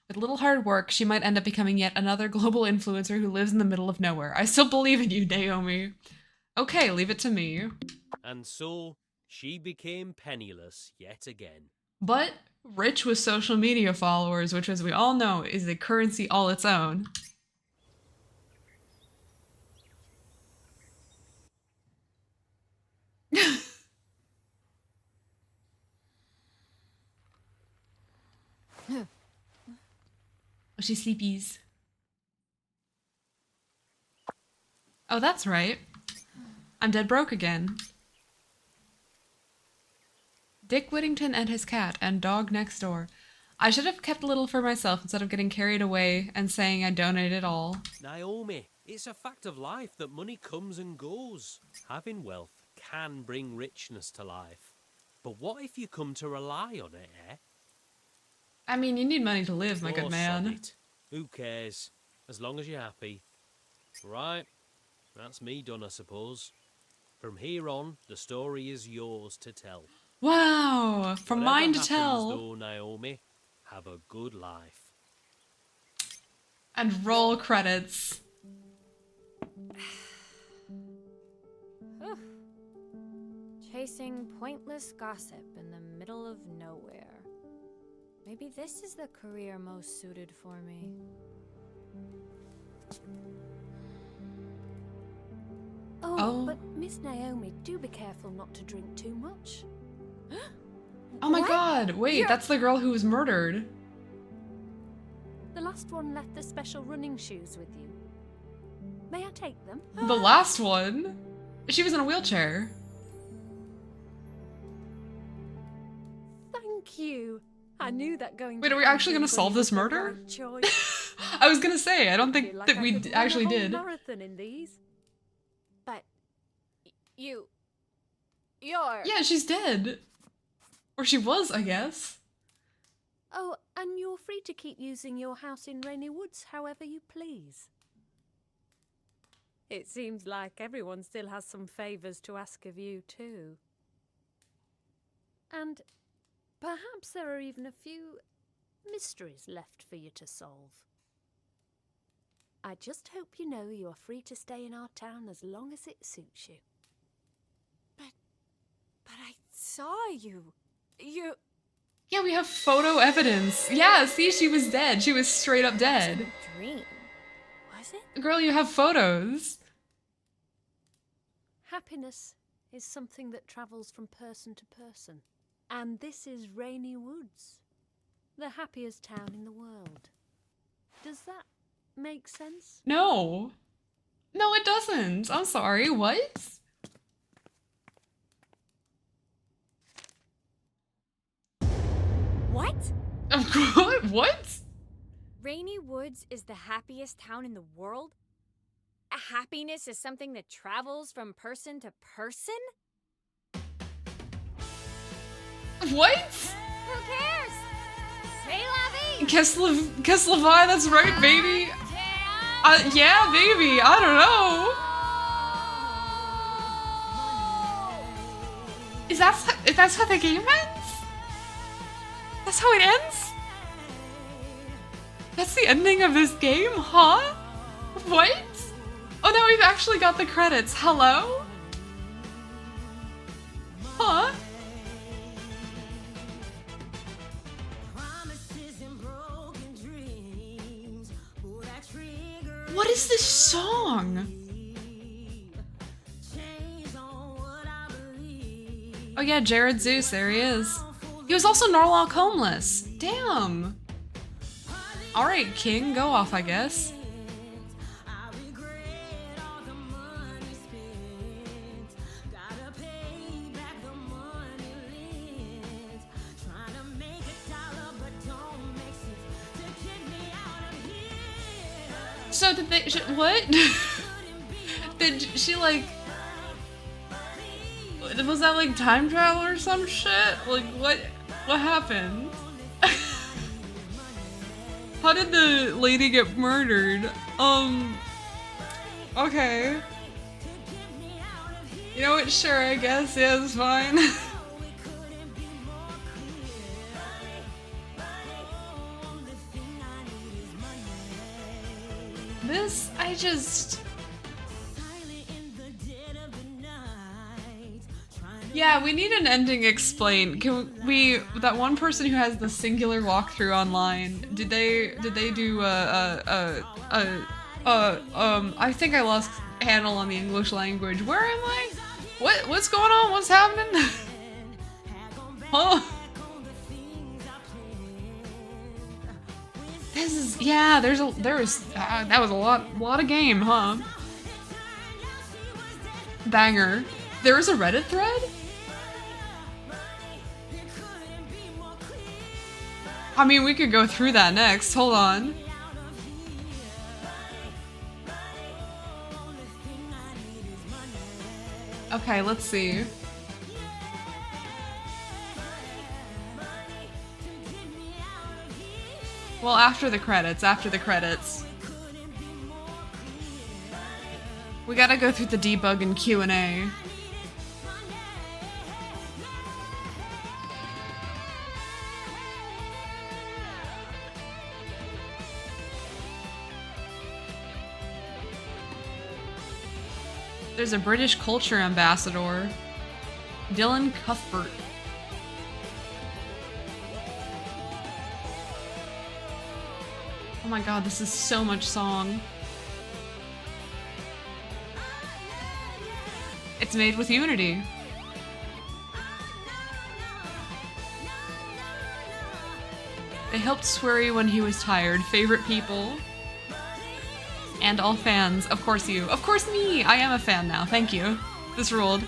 With a little hard work, she might end up becoming yet another global influencer who lives in the middle of nowhere. I still believe in you, Naomi. Okay, leave it to me. And so, she became penniless yet again. But rich with social media followers, which as we all know is a currency all its own. Oh, she sleepies. Oh, that's right. I'm dead broke again. Dick Whittington and his cat and dog next door. I should have kept a little for myself instead of getting carried away and saying I donated all. Naomi, it's a fact of life that money comes and goes. Having wealth can bring richness to life. But what if you come to rely on it, eh? I mean, you need money to live, my good Oh, man. sod it. Who cares? As long as you're happy. Right. That's me done, I suppose. From here on, the story is yours to tell. Wow, from Whatever mine to happens, tell. though, Naomi, have a good life. And roll credits. Chasing pointless gossip in the middle of nowhere. Maybe this is the career most suited for me. Oh, but Miss Naomi, do be careful not to drink too much. Oh my What? god, wait, You're- that's the girl who was murdered. The last one left the special running shoes with you. May I take them? The last one? She was in a wheelchair. Thank you. I knew that going. Wait, to are we actually gonna Camden solve was this the murder? right choice. I was gonna say, I don't think Feel like that I we could run a actually whole did. marathon in these. But you're Yeah, she's dead. Or she was, I guess. Oh, and you're free to keep using your house in Rainy Woods however you please. It seems like everyone still has some favours to ask of you, too. And perhaps there are even a few mysteries left for you to solve. I just hope you know you are free to stay in our town as long as it suits you. But I saw you. Yeah, we have photo evidence. Yeah, see, she was dead. She was straight up dead. A dream. Was it? Girl, you have photos. Happiness is something that travels from person to person. And this is Rainy Woods, the happiest town in the world. Does that make sense? No. No, it doesn't. I'm sorry. What? What? What? Rainy Woods is the happiest town in the world? Happiness is something that travels from person to person? What? Who cares? C'est la vie! Keslavai, that's right, baby. Yeah, baby. I don't know. Is that's how the game ends? That's how it ends? That's the ending of this game, huh? What? Oh, now we've actually got the credits. Hello? Huh? What is this song? Oh yeah, Jared Zeus, there he is. He was also Norlock homeless. Damn. Alright, King, go off, I guess. So did they, what? Did she like, was that like time travel or some shit? Like what happened? How did the lady get murdered? Okay. You know what, sure, I guess, yeah, it's fine. This, I just... Yeah, we need an ending explained. Can we, that one person who has the singular walkthrough online, did they do I think I lost handle on the English language. Where am I? What's going on? What's happening? Huh? This is, yeah, that was a lot of game, huh? Banger. There was a Reddit thread? I mean, we could go through that next. Hold on. Okay, let's see. Well, after the credits, after the credits. We gotta go through the debug and Q&A. There's a British culture ambassador, Dylan Cuthbert. Oh my god, this is so much song. It's made with Unity. They helped Swery when he was tired. Favorite people. And all fans. Of course you. Of course me! I am a fan now. Thank you. This ruled.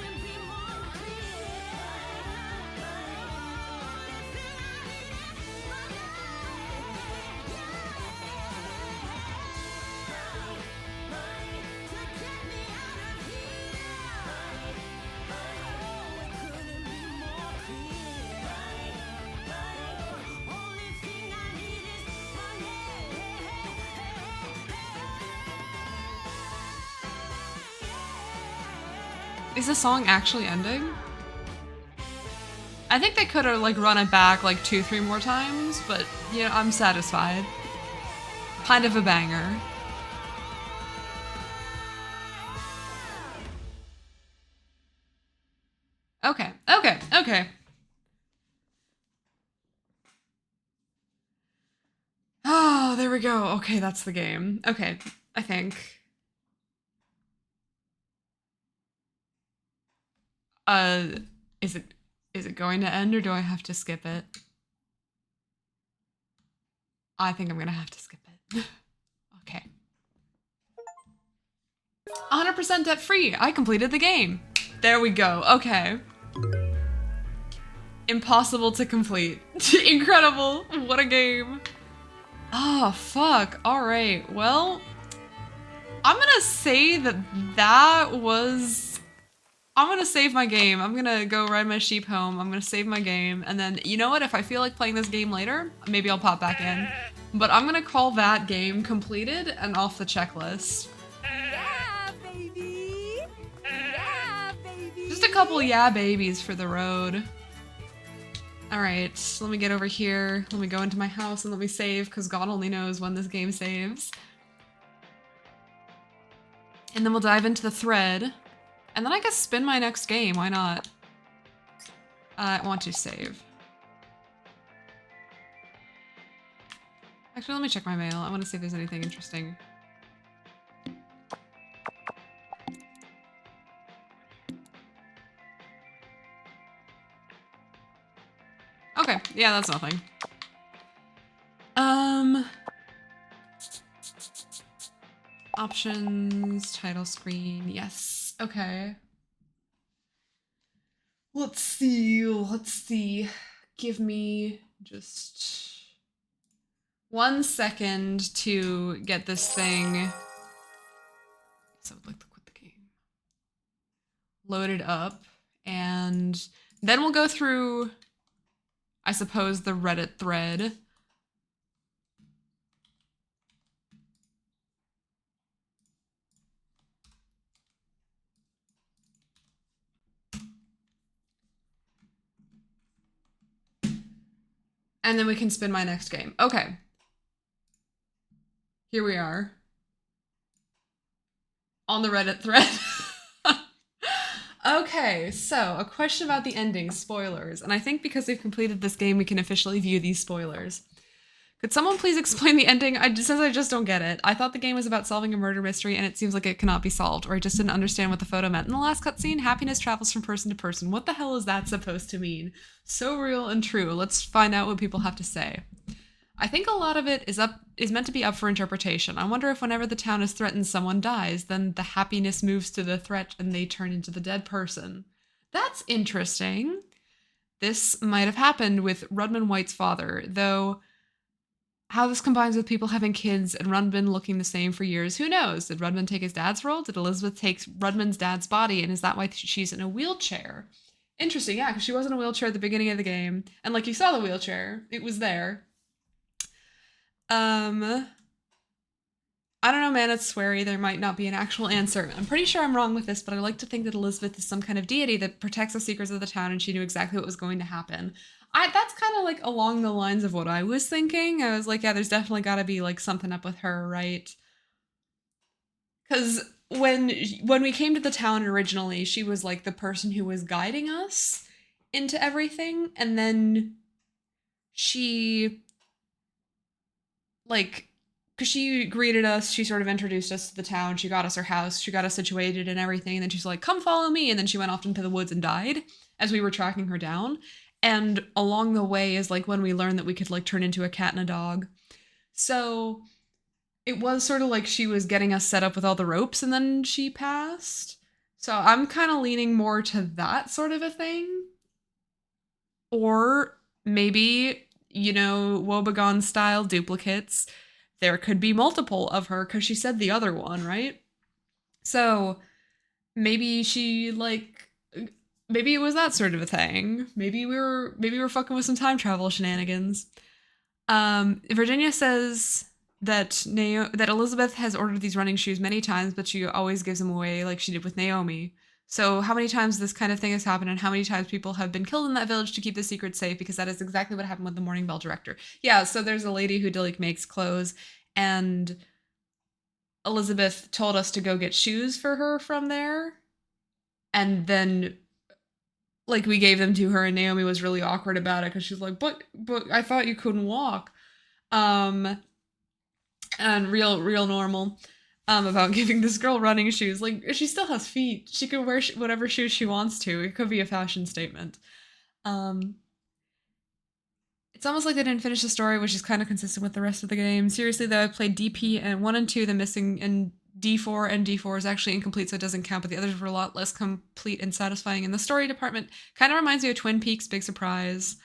Is the song actually ending? I think they could have like run it back like 2-3 more times, but you know, I'm satisfied. Kind of a banger. Okay, okay, okay. Oh, there we go. Okay, that's the game. Okay, I think. Is it going to end or do I have to skip it? I think I'm gonna have to skip it. Okay. 100% debt free. I completed the game. There we go. Okay. Impossible to complete. Incredible. What a game. Oh, fuck. All right. Well, I'm gonna say that was... I'm gonna save my game. I'm gonna go ride my sheep home. I'm gonna save my game. And then, you know what? If I feel like playing this game later, maybe I'll pop back in. But I'm gonna call that game completed and off the checklist. Yeah, baby! Yeah, baby! Just a couple yeah babies for the road. Alright, let me get over here. Let me go into my house and let me save, because God only knows when this game saves. And then we'll dive into the thread. And then I guess spin my next game, why not? I want to save. Actually, let me check my mail. I want to see if there's anything interesting. Okay, yeah, that's nothing. Options, title screen, yes. Okay. Let's see. Give me just 1 second to get this thing. So I would like to quit the game. Loaded up, and then we'll go through, I suppose, the Reddit thread. And then we can spin my next game. Okay. Here we are. On the Reddit thread. Okay, so a question about the ending, spoilers. And I think because we've completed this game, we can officially view these spoilers. Could someone please explain the ending? I just don't get it. I thought the game was about solving a murder mystery and it seems like it cannot be solved, or I just didn't understand what the photo meant. In the last cutscene, happiness travels from person to person. What the hell is that supposed to mean? So real and true. Let's find out what people have to say. I think a lot of it is meant to be up for interpretation. I wonder if whenever the town is threatened, someone dies, then the happiness moves to the threat and they turn into the dead person. That's interesting. This might have happened with Rudman White's father, though how this combines with people having kids and Rudman looking the same for years, who knows? Did Rudman take his dad's role? Did Elizabeth take Rudman's dad's body, and is that why she's in a wheelchair? Interesting, yeah, because she was in a wheelchair at the beginning of the game, and like you saw the wheelchair, it was there. I don't know, man, it's sweary. There might not be an actual answer. I'm pretty sure I'm wrong with this, but I like to think that Elizabeth is some kind of deity that protects the secrets of the town, and she knew exactly what was going to happen. That's kind of like along the lines of what I was thinking. I was like, yeah, there's definitely got to be like something up with her, right? Because when we came to the town originally, she was like the person who was guiding us into everything, and then she, like, because she greeted us, she sort of introduced us to the town, she got us her house, she got us situated and everything, and then she's like, come follow me, and then she went off into the woods and died as we were tracking her down. And along the way is like when we learned that we could like turn into a cat and a dog. So it was sort of like she was getting us set up with all the ropes and then she passed. So I'm kind of leaning more to that sort of a thing. Or maybe, you know, Woebegone style duplicates. There could be multiple of her because she said the other one, right? So maybe she like, maybe it was that sort of a thing. Maybe we were fucking with some time travel shenanigans. Virginia says that that Elizabeth has ordered these running shoes many times, but she always gives them away like she did with Naomi. So how many times this kind of thing has happened and how many times people have been killed in that village to keep the secret safe, because that is exactly what happened with the Morning Bell director. Yeah, so there's a lady who like makes clothes, and Elizabeth told us to go get shoes for her from there. And then like we gave them to her and Naomi was really awkward about it because she's like, but I thought you couldn't walk. And real normal about giving this girl running shoes. Like, she still has feet. She can wear whatever shoes she wants to. It could be a fashion statement. It's almost like they didn't finish the story, which is kind of consistent with the rest of the game. Seriously, though, I played DP and 1 and 2, the missing, and D4 and D4 is actually incomplete, so it doesn't count, but the others were a lot less complete and satisfying in the story department. Kind of reminds me of Twin Peaks, big surprise.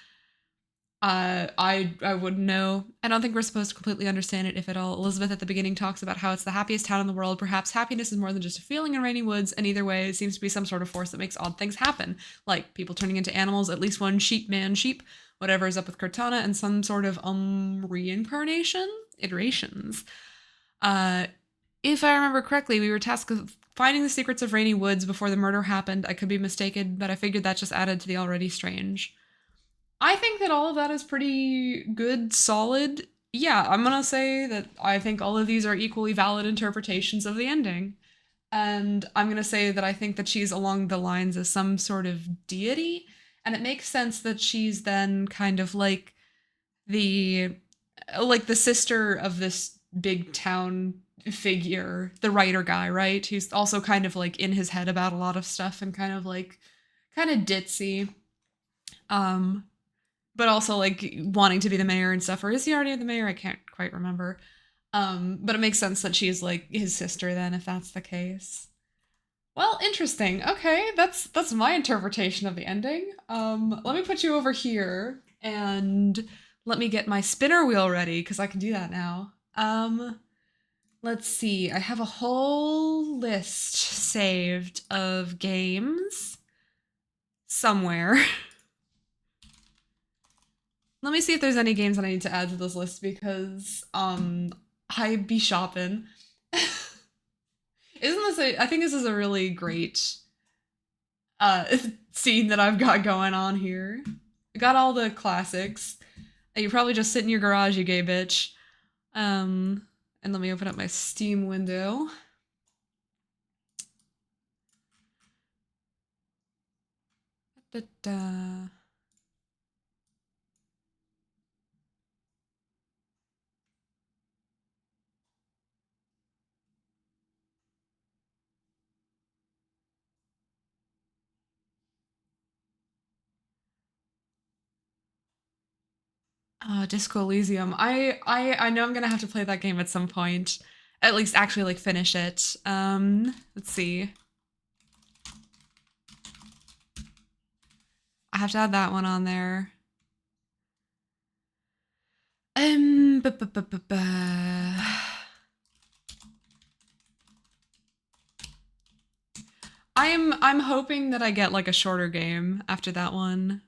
I wouldn't know. I don't think we're supposed to completely understand it, if at all. Elizabeth at the beginning talks about how it's the happiest town in the world. Perhaps happiness is more than just a feeling in Rainy Woods, and either way, it seems to be some sort of force that makes odd things happen. Like people turning into animals, at least one sheep, whatever is up with Cortana, and some sort of reincarnation? Iterations. If I remember correctly, we were tasked with finding the secrets of Rainy Woods before the murder happened. I could be mistaken, but I figured that just added to the already strange. I think that all of that is pretty good, solid. Yeah, I'm gonna say that I think all of these are equally valid interpretations of the ending. And I'm gonna say that I think that she's along the lines of some sort of deity, and it makes sense that she's then kind of like the sister of this big town figure, the writer guy, right? Who's also kind of like in his head about a lot of stuff and kind of ditzy. But also like wanting to be the mayor and stuff. Or is he already the mayor? I can't quite remember. But it makes sense that she's like his sister then, if that's the case. Well, interesting. Okay, that's my interpretation of the ending. Let me put you over here and let me get my spinner wheel ready, because I can do that now. Let's see. I have a whole list saved of games somewhere. Let me see if there's any games that I need to add to this list, because I be shopping. I think this is a really great scene that I've got going on here. I got all the classics. You probably just sit in your garage, you gay bitch. And let me open up my Steam window. Disco Elysium. I know I'm gonna have to play that game at some point. At least actually like finish it. Let's see. I have to add that one on there. I'm hoping that I get like a shorter game after that one.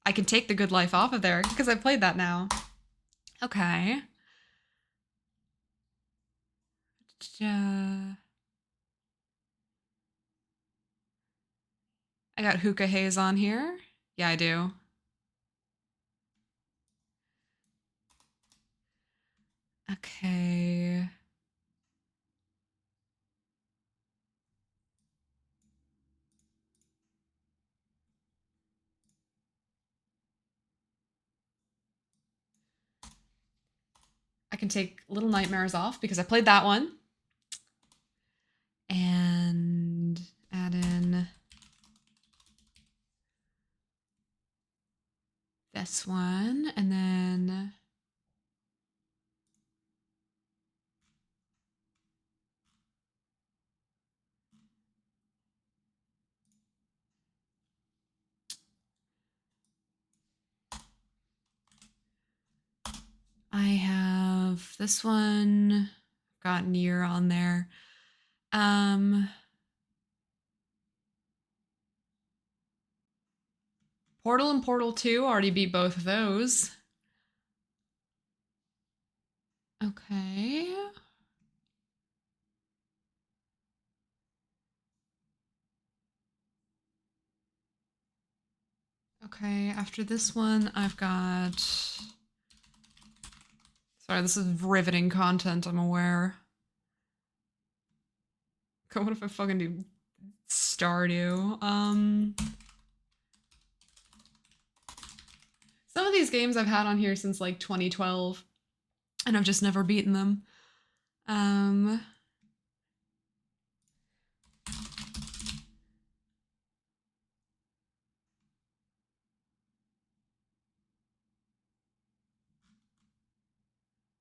I can take The Good Life off of there because I played that now. Okay. I got Hookah Haze on here. Yeah, I do. Okay. I can take Little Nightmares off because I played that one. And add in this one, and then I have this one, got Nier on there. Portal and Portal 2, already beat both of those. Okay. Okay, after this one, I've got... Sorry, this is riveting content, I'm aware. God, what if I fucking do Stardew? Some of these games I've had on here since like 2012, and I've just never beaten them.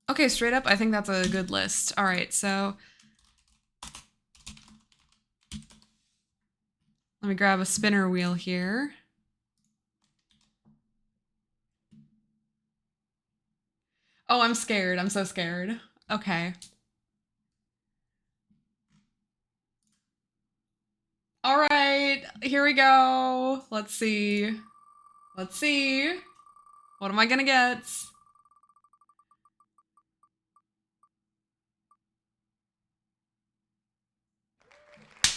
Okay, straight up, I think that's a good list. All right, so let me grab a spinner wheel here. Oh, I'm scared. I'm so scared. Okay. All right, here we go. Let's see. Let's see. What am I gonna get?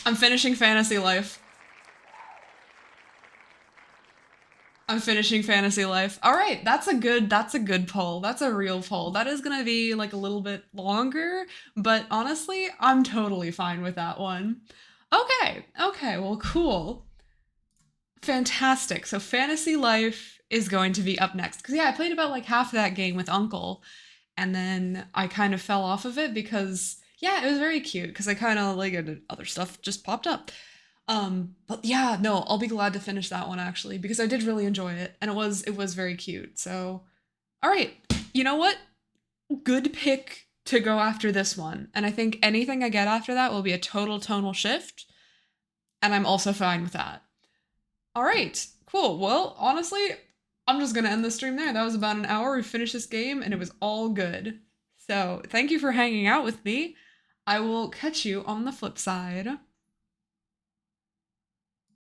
I'm finishing Fantasy Life. I'm finishing Fantasy Life. All right, that's a good poll. That's a real poll. That is gonna be like a little bit longer, but honestly, I'm totally fine with that one. Okay, well, cool. Fantastic. So Fantasy Life is going to be up next. Because yeah, I played about like half of that game with Uncle, and then I kind of fell off of it because, yeah, it was very cute because I kind of like other stuff just popped up. But yeah, no, I'll be glad to finish that one actually because I did really enjoy it and it was very cute. So, all right, you know what? Good pick to go after this one. And I think anything I get after that will be a total tonal shift. And I'm also fine with that. All right, cool. Well, honestly, I'm just going to end the stream there. That was about an hour. We finished this game and it was all good. So thank you for hanging out with me. I will catch you on the flip side.